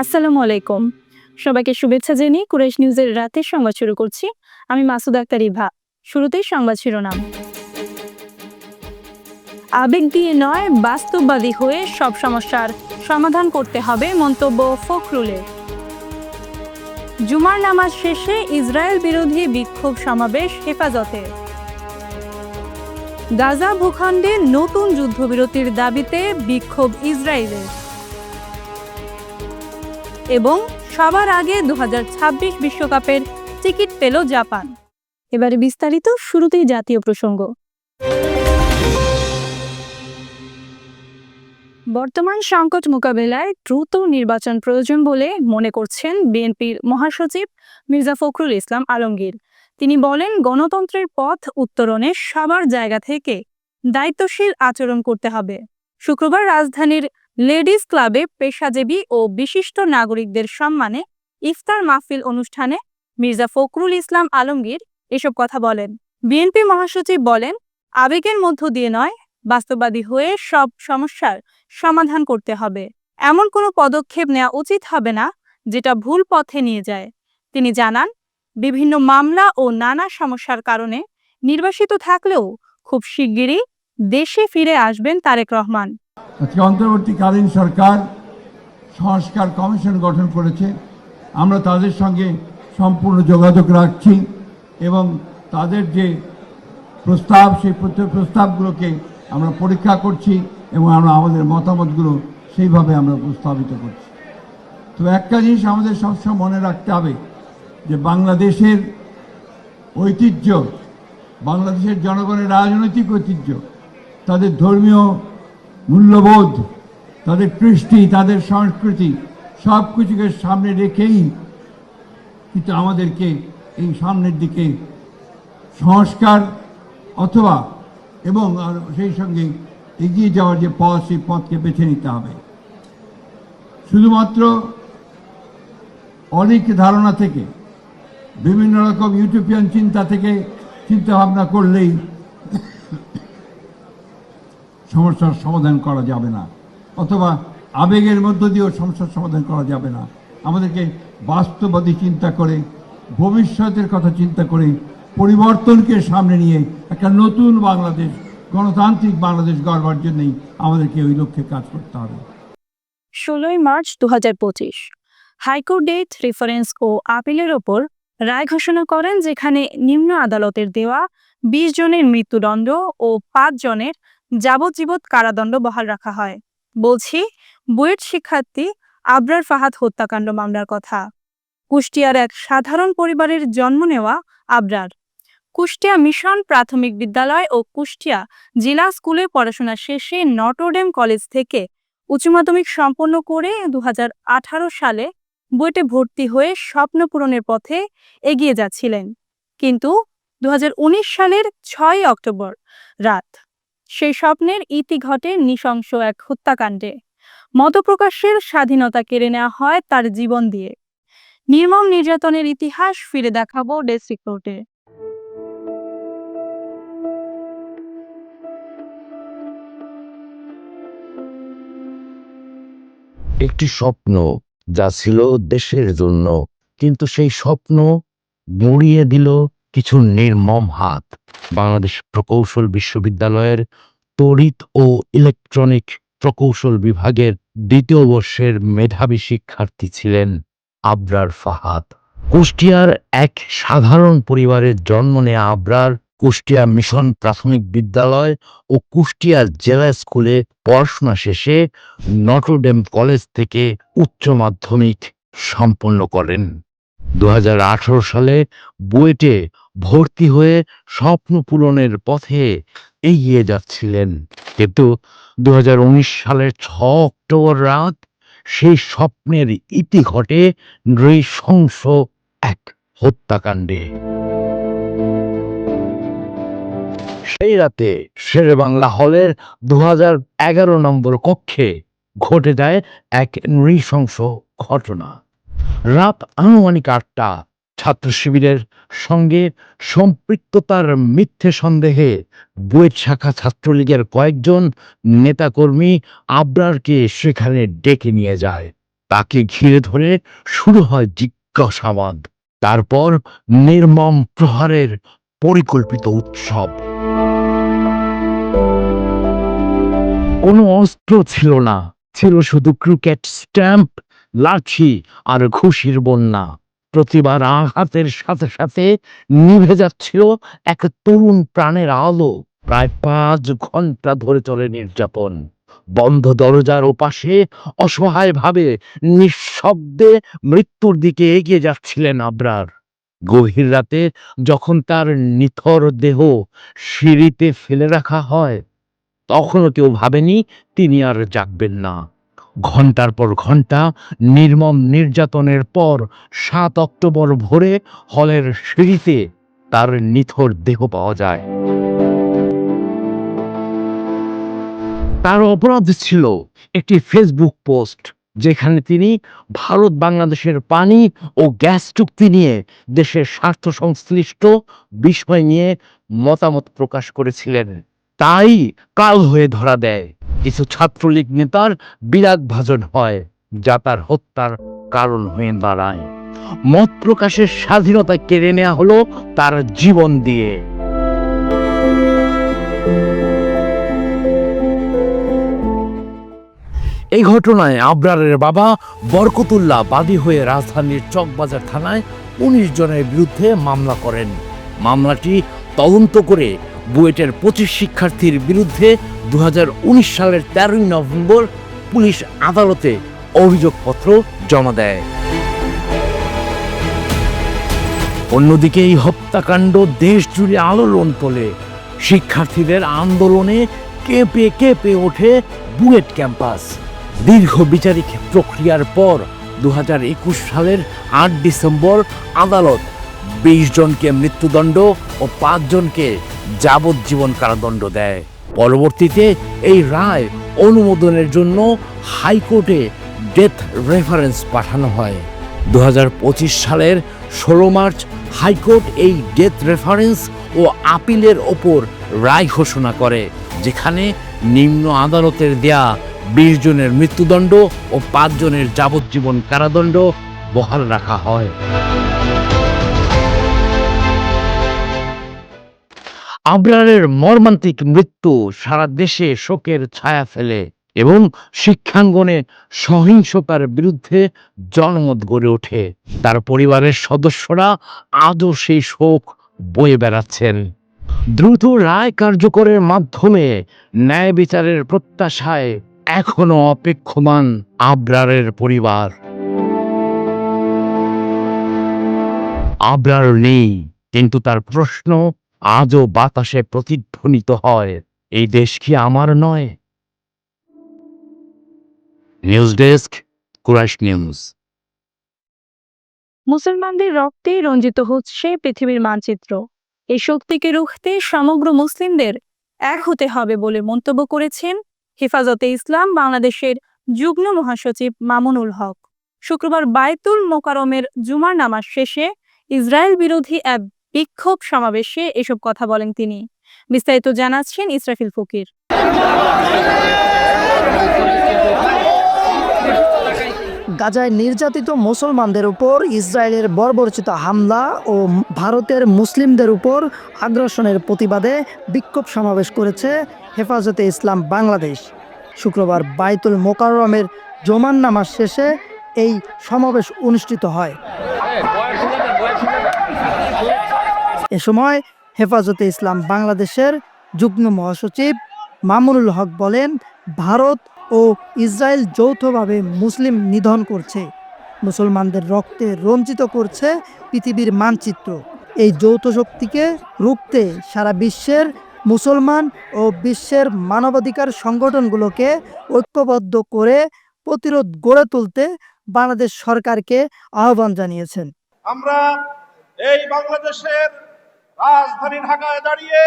আসসালামু আলাইকুম। সবাইকে শুভেচ্ছা জানিয়ে কুরাইশ নিউজের রাতের সংবাদ শুরু করছি। আমি মাসুদ আক্তার ইভা। শুরুতেই সংবাদ শিরোনাম। আবেগ দিয়ে নয়, বাস্তববাদী হয়ে সব সমস্যার সমাধান করতে হবে, মন্তব্য ফখরুলের। জুমার নামাজ শেষে ইসরায়েল বিরোধী বিক্ষোভ সমাবেশ হেফাজতে। গাজা ভূখণ্ডে নতুন যুদ্ধবিরতির দাবিতে বিক্ষোভ ইসরায়েলের। এবং সবার আগে 2026 বিশ্বকাপের টিকিট পেল জাপান। এবারে বিস্তারিত, শুরুতেই জাতীয় প্রসঙ্গ। বর্তমান সংকট মোকাবেলায় দ্রুত নির্বাচন প্রয়োজন বলে মনে করছেন বিএনপির মহাসচিব মির্জা ফখরুল ইসলাম আলমগীর। তিনি বলেন, গণতন্ত্রের পথ উত্তরণে সবার জায়গা থেকে দায়িত্বশীল আচরণ করতে হবে। শুক্রবার রাজধানীর লেডিজ ক্লাবে পেশাজীবী ও বিশিষ্ট নাগরিকদের সম্মানে ইফতার মাহফিল অনুষ্ঠানে মির্জা ফখরুল ইসলাম আলমগীর এসব কথা বলেন। বিএনপি মহাসচিব বলেন, আবেগের মধ্য দিয়ে নয়, বাস্তববাদী হয়ে সব সমস্যার সমাধান করতে হবে। এমন কোনো পদক্ষেপ নেওয়া উচিত হবে না যেটা ভুল পথে নিয়ে যায়। তিনি জানান, বিভিন্ন মামলা ও নানা সমস্যার কারণে নির্বাসিত থাকলেও খুব শিগগিরই দেশে ফিরে আসবেন তারেক রহমান। আজকে অন্তর্বর্তীকালীন সরকার সংস্কার কমিশন গঠন করেছে। আমরা তাদের সঙ্গে সম্পূর্ণ যোগাযোগ রাখছি এবং তাদের যে প্রস্তাব, সেই প্রস্তাবগুলোকে আমরা পরীক্ষা করছি এবং আমরা আমাদের মতামতগুলো সেইভাবে আমরা উপস্থাপিত করছি। তো একটা জিনিস আমাদের সবসময় মনে রাখতে হবে যে বাংলাদেশের ঐতিহ্য, বাংলাদেশের জনগণের রাজনৈতিক ঐতিহ্য, তাদের ধর্মীয় মূল্যবোধ, তাদের কৃষ্টি, তাদের সংস্কৃতি সব কিছুকে সামনে রেখেই কিন্তু আমাদেরকে এই সামনের দিকে সংস্কার অথবা এবং সেই সঙ্গে এগিয়ে যাওয়ার যে পথ, সেই পথকে বেছে নিতে হবে। শুধুমাত্র অনেক ধারণা থেকে, বিভিন্ন রকম ইউটোপিয়ান চিন্তা থেকে চিন্তা ভাবনা করলেই সমস্যার সমাধান করা যাবে না, অথবা আবেগের মধ্য দিয়েও সমস্যার সমাধান করা যাবে না। আমাদেরকে বাস্তববাদী চিন্তা করে, ভবিষ্যতের কথা চিন্তা করে, পরিবর্তনকে সামনে নিয়ে একটা নতুন বাংলাদেশ, গণতান্ত্রিক বাংলাদেশ গড়বার জন্যই আমাদেরকে ওই লক্ষ্যে কাজ করতে হবে। 16 মার্চ 2025 হাইকোর্ট ডেট রেফারেন্স ও আপিলের ওপর রায় ঘোষণা করেন, যেখানে নিম্ন আদালতের দেওয়া 20 জনের মৃত্যুদণ্ড ও 5 জনের যাবজ্জীবন কারাদণ্ড বহাল রাখা হয়। বলছি বুয়েট শিক্ষার্থী আবরার ফাহাদ হত্যাকাণ্ড মামলার কথা। কুষ্টিয়ার এক সাধারণ পরিবারের জন্ম নেওয়া আবরার কুষ্টিয়া মিশন প্রাথমিক বিদ্যালয় ও কুষ্টিয়া জেলা স্কুলে পড়াশোনা শেষে নটরডেম কলেজ থেকে উচ্চ মাধ্যমিক সম্পন্ন করে 2018 সালে বুয়েটে ভর্তি হয়ে স্বপ্ন পূরণের পথে এগিয়ে যাচ্ছিলেন। কিন্তু 2019 সালের 6 অক্টোবর রাত সেই স্বপ্নের ইতি ঘটে নৃশংস এক হত্যাকাণ্ডে। মতপ্রকাশের স্বাধীনতা কেড়ে নেওয়া হয় তার জীবন দিয়ে। নির্মম নির্যাতনের ইতিহাস ফিরে দেখাবো ডেস্ক রিপোর্টে। একটি স্বপ্ন যা ছিল দেশের জন্য, কিন্তু সেই স্বপ্ন মুড়িয়ে দিল কিছু নির্মম হাত। বাংলাদেশ প্রকৌশল বিশ্ববিদ্যালয়ের তড়িৎ ও ইলেকট্রনিক প্রকৌশল বিভাগের 2য় বর্ষের মেধাবী শিক্ষার্থী ছিলেন আবরার ফাহাদ। কুষ্টিয়ার এক সাধারণ পরিবারের জন্ম নেয়া আবরার কুষ্টিয়া মিশন প্রাথমিক বিদ্যালয় ও কুষ্টিয়া জেলা স্কুলে পড়াশোনা শেষে নটরডেম কলেজ থেকে উচ্চ মাধ্যমিক সম্পন্ন করেন। 2018 সালে বুয়েটে ভর্তি হয়ে স্বপ্ন পূরণের পথে এগিয়ে যাচ্ছিলেন, কিন্তু 2019 সালের 6 অক্টোবর রাত সেই স্বপ্নের ইতি ঘটে নৃশংস এক হত্যাকাণ্ডে। সেই রাতে শেরে বাংলা হলের 2011 নম্বর কক্ষে ঘটে যায় এক নৃশংস ঘটনা। রাত আনুমানিক 8টা। ছাত্র শিবিরের সঙ্গে সম্পৃক্ততার মিথ্যে সন্দেহে বুয়েট শাখা ছাত্রলীগের কয়েকজন নেতাকর্মী আবরারকে সেখানে ডেকে নিয়ে যায়। তাকে ঘিরে ধরে শুরু হয় জিজ্ঞাসাবাদ, তারপর নির্মম প্রহারের পরিকল্পিত উৎসব। কোনো অস্ত্র ছিল না, ছিল শুধু ক্রিকেট স্ট্যাম্প, লাঠি আর ঘুষির বন্যা। প্রতিবার আঘাতের সাথে সাথে নিভে যাচ্ছিল এক তরুণ প্রাণের আলো। প্রায় 5 ঘন্টা ধরে চলে নির্যাতন। বন্ধ দরজার ওপাশে অসহায়ভাবে নিঃশব্দে মৃত্যুর দিকে এগিয়ে যাচ্ছিলেন আবরার। গভীর রাতে যখন তার নিথর দেহ সিঁড়িতে ফেলে রাখা হয়, তখনও কেউ ভাবেনি তিনি আর জাগবেন না। ঘন্টার পর ঘন্টা নির্মম নির্যাতনের পর 7 অক্টোবর ভোরে হলের সিঁড়িতে তার নিথর দেহ পাওয়া যায়। তার অপরাধ ছিল একটি ফেসবুক পোস্ট, যেখানে তিনি ভারত বাংলাদেশের পানি ও গ্যাস চুক্তি নিয়ে দেশের স্বার্থ সংশ্লিষ্ট বিষয় নিয়ে মতামত প্রকাশ করেছিলেন। তাই কাল হয়ে ধরা দেয়। কিছু ছাত্রলীগ নেতার বিরাগ ভাজন হয়, যা তার হত্যার কারণ হয়ে দাঁড়ায়। মত প্রকাশের স্বাধীনতা কেড়ে নেওয়া হলো তার জীবন দিয়ে। এই ঘটনায় আবরারের বাবা বরকতুল্লাহ বাদী হয়ে রাজধানীর চকবাজার থানায় ১৯ জনের বিরুদ্ধে মামলা করেন। মামলাটি তদন্ত করে বুয়েটের ২৫ শিক্ষার্থীর বিরুদ্ধে ২০১৯ সালের ১৩ই নভেম্বর পুলিশ আদালতে অভিযোগপত্র জমা দেয়। অন্যদিকে এই হত্যাকাণ্ড দেশ জুড়ে আলোড়ন তোলে। শিক্ষার্থীদের আন্দোলনে কেঁপে কেঁপে ওঠে বুয়েট ক্যাম্পাস। দীর্ঘ বিচারিক প্রক্রিয়ার পর ২০২১ সালের ৮ ডিসেম্বর আদালত ২০ জনকে মৃত্যুদণ্ড ও ৫ জনকে যাবজ্জীবন কারাদণ্ড দেয়। পরবর্তীতে এই রায় অনুমোদনের জন্য হাইকোর্টে ডেথ রেফারেন্স পাঠানো হয়। ২০২৫ সালের ১৬ মার্চ হাইকোর্ট এই ডেথ রেফারেন্স ও আপিলের ওপর রায় ঘোষণা করে, যেখানে নিম্ন আদালতের দেয়া ২০ জনের মৃত্যুদণ্ড ও ৫ জনের যাবজ্জীবন কারাদণ্ড বহাল রাখা হয়। আবরারের মর্মান্তিক মৃত্যু সারা দেশে শোকের ছায়া ফেলে এবং শিক্ষাঙ্গনে সহিংসতার বিরুদ্ধে জনমত গড়ে ওঠে। তার পরিবারের সদস্যরা আজও সেই শোক বয়ে বেড়াচ্ছেন। দ্রুত রায় কার্যকরের মাধ্যমে ন্যায় বিচারের প্রত্যাশায় এখনো অপেক্ষমান আবরারের পরিবার। আবরার নেই, কিন্তু তার প্রশ্ন আজও বাতাসে প্রতিধ্বনিত হয়, এই দেশ কি আমার নয়? News desk, Quraish news. মুসলমানদের রক্তে রঞ্জিত হচ্ছে পৃথিবীর মানচিত্র। এই শক্তিকে রুখতে সমগ্র মুসলিমদের এক হতে হবে বলে মন্তব্য করেছেন হেফাজতে ইসলাম বাংলাদেশের যুগ্ম মহাসচিব মামুনুল হক। শুক্রবার বায়তুল মোকাররমের জুমার নামাজ শেষে ইসরায়েল বিরোধী এক বিক্ষোভ সমাবেশে এসব কথা বলেন তিনি। বিস্তারিত জানাচ্ছেন ইসরাফিল ফকির। গাজায় নির্যাতিত মুসলমানদের উপর ইসরায়েলের বর্বরচিত হামলা ও ভারতের মুসলিমদের উপর আগ্রাসনের প্রতিবাদে বিক্ষোভ সমাবেশ করেছে হেফাজতে ইসলাম বাংলাদেশ। শুক্রবার বায়তুল মোকাররমের জুমার নামাজ শেষে এই সমাবেশ অনুষ্ঠিত হয়। এ সময় হেফাজতে ইসলাম বাংলাদেশের যুগ্ম মহাসচিব মামুনুল হক বলেন, ভারত ও ইসরায়েল যৌথভাবে মুসলিম নিধন করছে, মুসলমানদের রক্তে রঞ্জিত করছে পৃথিবীর মানচিত্র। এই যৌথ শক্তিকে রুখতে সারা বিশ্বের মুসলমান ও বিশ্বের মানবাধিকার সংগঠনগুলোকে ঐক্যবদ্ধ করে প্রতিরোধ গড়ে তুলতে বাংলাদেশ সরকারকে আহ্বান জানিয়েছেন। আমরা এই বাংলাদেশের রাজধানী ঢাকায় দাঁড়িয়ে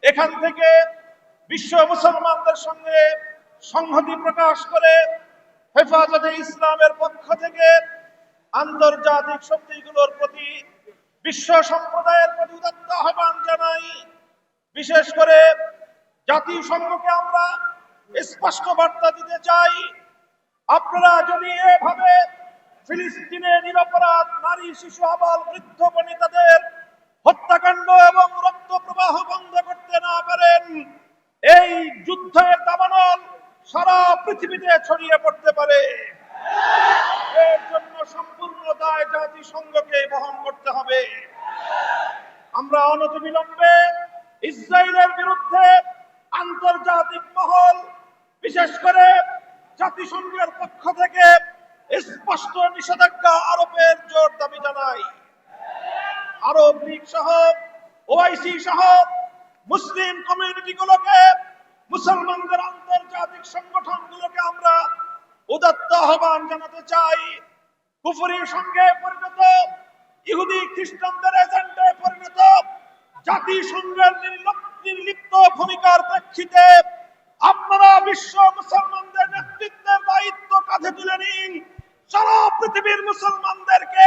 এখান থেকে বিশ্ব মুসলমানদের সঙ্গে সংহতি প্রকাশ করে হেফাজতে ইসলামের পক্ষ থেকে আন্তর্জাতিক শক্তিগুলোর প্রতি, বিশ্ব সম্প্রদায়ের প্রতি উদাত্ত আহ্বান জানাই। বিশেষ করে জাতিসংঘকে আমরা স্পষ্ট বার্তা দিতে চাই, আপনারা যদি এভাবে ফিলিস্তিনে নিরপরাধ নারী, শিশু, আবাল, বৃদ্ধ বনিতাদের হত্যাকাণ্ড এবং রক্ত প্রবাহ বন্ধ করতে না পারেন, এই যুদ্ধের দাবানল সারা পৃথিবীতে ছড়িয়ে পড়তে পারে। এর জন্য সম্পূর্ণ দায় জাতিসংঘকে বহন করতে হবে। আমরা অনতিবিলম্বে ইসরায়েলের বিরুদ্ধে আন্তর্জাতিক মহল, বিশেষ করে জাতিসংঘের পক্ষ থেকে স্পষ্ট নিষেধাজ্ঞা আরোপের জোর দাবি জানাই। আরব লীগ সহ, ওআইসি সহ মুসলিম কমিউনিটিগুলোকে, মুসলমানদের আন্তর্জাতিক সংগঠনগুলোকে আমরা উদাত্ত আহ্বান জানাতে চাই। কুফরির সঙ্গে পরিণত, ইহুদি খ্রিস্টানদের এজেন্টে পরিণত জাতিসংঘের নির্লিপ্ত ভূমিকার প্রেক্ষিতে আপনারা বিশ্ব মুসলমানদের নেতৃত্বের দায়িত্ব কাঁধে তুলে নিন। সারা পৃথিবীর মুসলমানদেরকে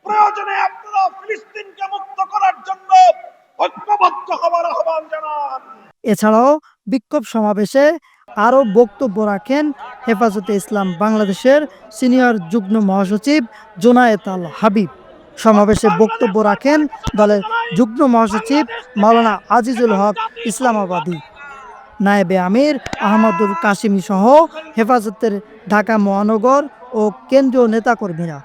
প্রয়োজনে আপনারা ফিলিস্তিনকে মুক্ত করার জন্য ঐক্যবদ্ধ হওয়ার আহ্বান জানান। এছাড়াও বিক্ষোভ সমাবেশে আরও বক্তব্য রাখেন হেফাজতে ইসলাম বাংলাদেশের সিনিয়র যুগ্ম মহাসচিব জোনায়েত আল হাবিব। সমাবেশে বক্তব্য রাখেন দলের যুগ্ম মহাসচিব মাওলানা আজিজুল হক ইসলামাবাদী, নায়েবে আমির আহমদুল কাশিমি সহ হেফাজতের ঢাকা মহানগর ও কেন্দ্রীয় নেতাকর্মীরা।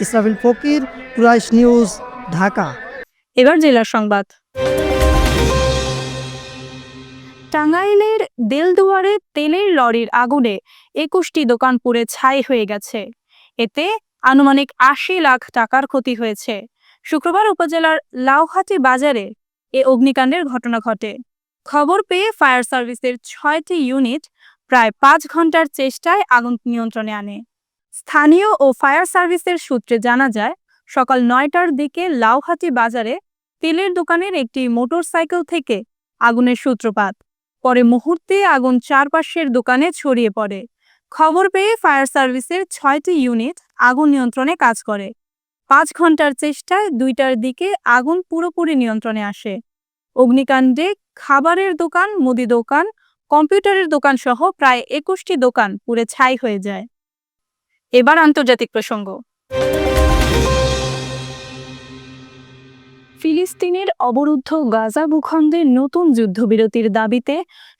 ইসরাফিল ফকির, কুরাইশ নিউজ, ঢাকা। এবার জেলার সংবাদ। টাঙ্গাইলের দেলদুয়ারে তেলের লরির আগুনে 21টি দোকান পুড়ে ছাই হয়ে গেছে। এতে আনুমানিক 80 লাখ টাকার ক্ষতি হয়েছে। শুক্রবার উপজেলার লাউহাটি বাজারে এ অগ্নিকাণ্ডের ঘটনা ঘটে। খবর পেয়ে ফায়ার সার্ভিসের 6টি ইউনিট প্রায় 5 ঘন্টার চেষ্টায় আগুন নিয়ন্ত্রণে আনে। স্থানীয় ও ফায়ার সার্ভিসের সূত্রে জানা যায়, সকাল 9টার দিকে লাউহাটি বাজারে তেলের দোকানের একটি মোটরসাইকেল থেকে আগুনের সূত্রপাত। পরে মুহূর্তে আগুন চারপাশের দোকানে ছড়িয়ে পড়ে। খবর পেয়ে ফায়ার সার্ভিসের 6টি ইউনিট আগুন নিয়ন্ত্রণে কাজ করে। 5 ঘন্টার চেষ্টায় 2টার দিকে আগুন পুরোপুরি নিয়ন্ত্রণে আসে। অগ্নিকাণ্ডে খাবারের দোকান, মুদি দোকান, কম্পিউটারের দোকান সহ প্রায় 21টি দোকান পুড়ে ছাই হয়ে যায়। এবার আন্তর্জাতিক প্রসঙ্গ। ফিলিস্তিনের অবরুদ্ধ গাজা ভূখণ্ডের নতুন যুদ্ধবিরতির দাবিতে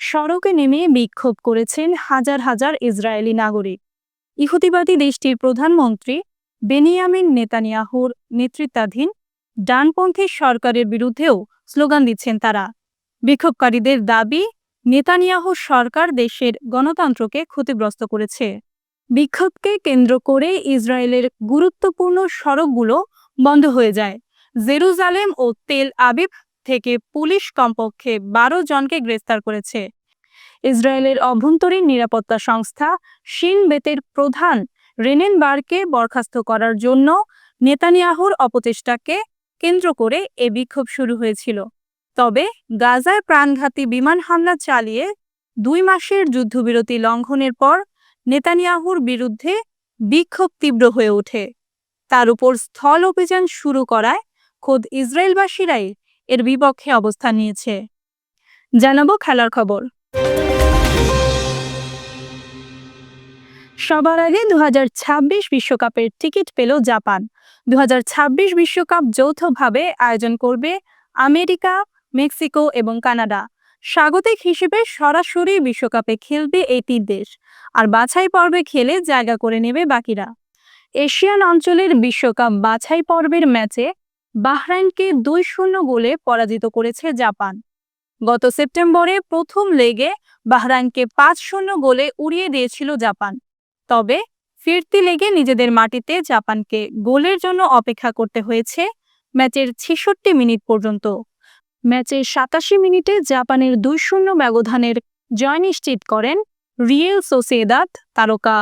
সড়কে নেমে বিক্ষোভ করেছেন হাজার হাজার ইসরায়েলি নাগরিক। ইহুদিবাদী দেশটির প্রধানমন্ত্রী বেনিয়ামিন নেতানিয়াহুর নেতৃত্বাধীন ডানপন্থী সরকারের বিরুদ্ধেও স্লোগান দিচ্ছেন তারা। বিক্ষোভকারীদের দাবি, নেতানিয়াহুর সরকার দেশের গণতন্ত্রকে ক্ষতিগ্রস্ত করেছে। বিক্ষোভকে কেন্দ্র করে ইসরায়েলের গুরুত্বপূর্ণ সড়কগুলো বন্ধ হয়ে যায়। জেরুজালেম ও তেল আবিব থেকে পুলিশ কমপক্ষে 12 জনকে গ্রেফতার করেছে। ইসরায়েলের অভ্যন্তরীণ নিরাপত্তা সংস্থা শিন বেতের প্রধান রেনেন বারকে বরখাস্ত করার জন্য নেতানিয়াহুর অপচেষ্টাকে কেন্দ্র করে এ বিক্ষোভ শুরু হয়েছিল। তবে গাজায় প্রাণঘাতী বিমান হামলা চালিয়ে 2 মাসের যুদ্ধবিরতি লঙ্ঘনের পর নেতানিয়াহুর বিরুদ্ধে বিক্ষোভ তীব্র হয়ে ওঠে। তার উপর স্থল অভিযান শুরু করায় খোদ ইসরায়েলবাসীরাই এর বিপক্ষে অবস্থান নিয়েছে। জানাবো খেলার খবর। সবার আগে 2026 বিশ্বকাপের টিকিট পেল জাপান। 2026 বিশ্বকাপ যৌথভাবে আয়োজন করবে আমেরিকা, মেক্সিকো এবং কানাডা। স্বাগতিক হিসেবে সরাসরি বিশ্বকাপে খেলবে এই 3 দেশ, আর বাছাই পর্বে খেলে জায়গা করে নেবে বাকিরা। এশিয়ান অঞ্চলের বিশ্বকাপ বাছাই পর্বের ম্যাচে বাহরাইনকে 2-0 গোলে পরাজিত করেছে জাপান। গত সেপ্টেম্বরে প্রথম লেগে বাহরাইনকে 5-0 গোলে উড়িয়ে দিয়েছিল জাপান। তবে ফিরতি লেগে নিজেদের মাটিতে জাপানকে গোলের জন্য অপেক্ষা করতে হয়েছে ম্যাচের 66 মিনিট পর্যন্ত। ম্যাচের 87 মিনিটে জাপানের 2-0 ব্যবধানের জয় নিশ্চিত করেন রিয়েল সোসিয়েদাদ তারকা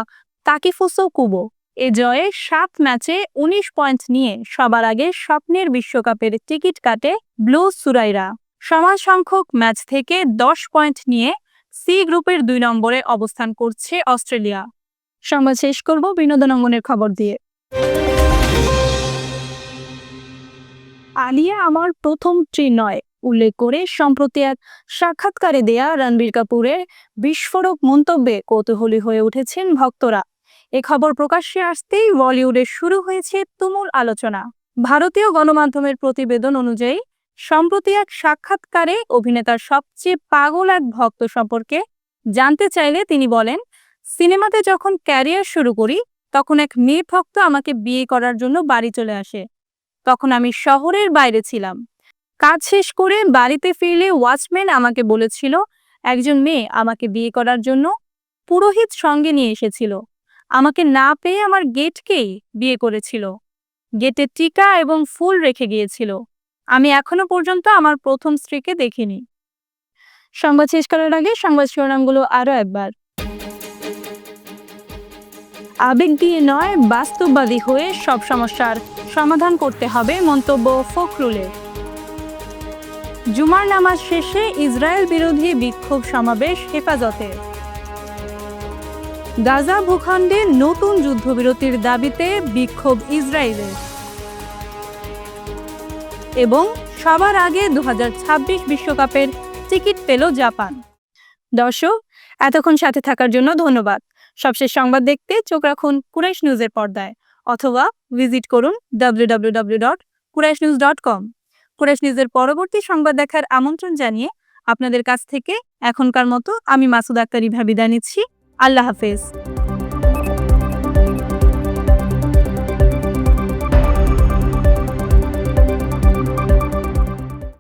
তাকিফুসো কুবো। এ জয়ে 7 ম্যাচে 19 পয়েন্ট নিয়ে সবার আগে স্বপ্নের বিশ্বকাপের টিকিট কাটে ব্লু সুরাইরা। সমান সংখ্যক ম্যাচ থেকে 10 পয়েন্ট নিয়ে সি গ্রুপের 2 নম্বরে অবস্থান করছে অস্ট্রেলিয়া। সংবাদ শেষ করব বিনোদন অঙ্গনের খবর দিয়ে। আলিয়া আমার প্রথম স্ত্রী নয়, উল্লেখ করে সম্প্রতি এক সাক্ষাৎকারে দেয়া রণবীর কাপুরের বিস্ফোরক মন্তব্যে কৌতূহলী হয়ে উঠেছেন ভক্তরা। এ খবর প্রকাশ্যে আসতেই বলিউডে শুরু হয়েছে তুমুল আলোচনা। ভারতীয় গণমাধ্যমের প্রতিবেদন অনুযায়ী সম্প্রতি এক সাক্ষাৎকারে অভিনেতার সবচেয়ে পাগল এক ভক্ত সম্পর্কে জানতে চাইলে তিনি বলেন, সিনেমাতে যখন ক্যারিয়ার শুরু করি তখন এক মেয়ে ভক্ত আমাকে বিয়ে করার জন্য বাড়ি চলে আসে। তখন আমি শহরের বাইরে ছিলাম। কাজ শেষ করে বাড়িতে ফিরলে ওয়াচম্যান আমাকে বলেছিল একজন মেয়ে আমাকে বিয়ে করার জন্য পুরোহিত সঙ্গে নিয়ে এসেছিল। আমাকে না পেয়ে আমার গেটকেই বিয়ে করেছিল। গেটে টিকা এবং ফুল রেখে গিয়েছিল। আমি এখনো পর্যন্ত আমার প্রথম স্ত্রীকে দেখিনি। সংবাদ শেষ করার আগে সংবাদ শিরোনামগুলো আরও একবার। আবেগ দিয়ে নয়, বাস্তববাদী হয়ে সব সমস্যার সমাধান করতে হবে, মন্তব্য ফখরুলের। জুমার নামাজ শেষে ইসরায়েল বিরোধী বিক্ষোভ সমাবেশ হেফাজতের। গাজা ভূখণ্ডে নতুন যুদ্ধবিরতির দাবিতে বিক্ষোভ ইসরায়েলের। এবং সবার আগে 2026 বিশ্বকাপের টিকিট পেল জাপান। দর্শক, এতক্ষণ সাথে থাকার জন্য ধন্যবাদ। সবশেষ সংবাদ দেখতে চোখ রাখুন কুরাইশ নিউজের পর্দায় অথবা ভিজিট করুন www.quraishnews.com। কুরাইশ নিউজের পরবর্তী সংবাদ দেখার আমন্ত্রণ জানিয়ে আপনাদের কাছ থেকে এখনকার মতো আমি মাসুদ আক্তার বিদায় নিচ্ছি। আল্লাহ হাফেজ।